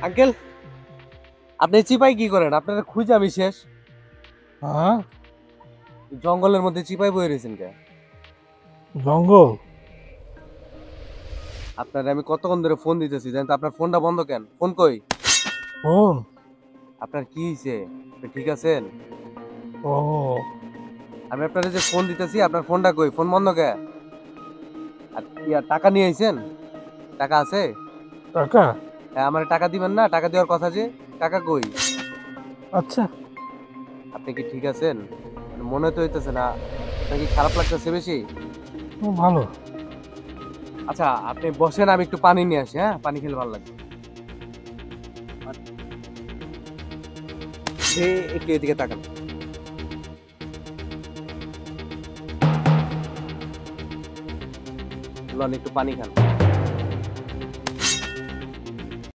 Uncle, আপনি চিপাই কি করেন? আপনারা খুঁজে আমি শেষ। হ্যাঁ, জঙ্গলের মধ্যে চিপাই বয়ে রয়েছেন কে? জঙ্গল। আপনার আমি কতক্ষণ ধরে ফোন দিতেছি, জানেন তো? আপনার ফোনটা বন্ধ কেন? ফোন কই? ফোন। আপনার কি হয়েছে? আপনি ঠিক আছেন? ও, আমি আপনার যে ফোন দিতেছি, আপনার ফোনটা কই? ফোন বন্ধ কে? আর টাকা নিয়ে আইছেন? টাকা আছে? টাকা। হ্যাঁ, আমার টাকা দিবেন না? টাকা দেওয়ার কথা যে, টাকা কই? আচ্ছা। আপনি কি ঠিক আছেন? মানে মনে তো হইতেছে না। আপনার কি খারাপ লাগতেছে বেশি? ও, ভালো। আচ্ছা, আপনি বসেন, আমি একটু পানি নিয়ে আসি। হ্যাঁ, পানি খেলে ভালো লাগবে। একটু এদিকে তাকান। লন, একটু পানি খান।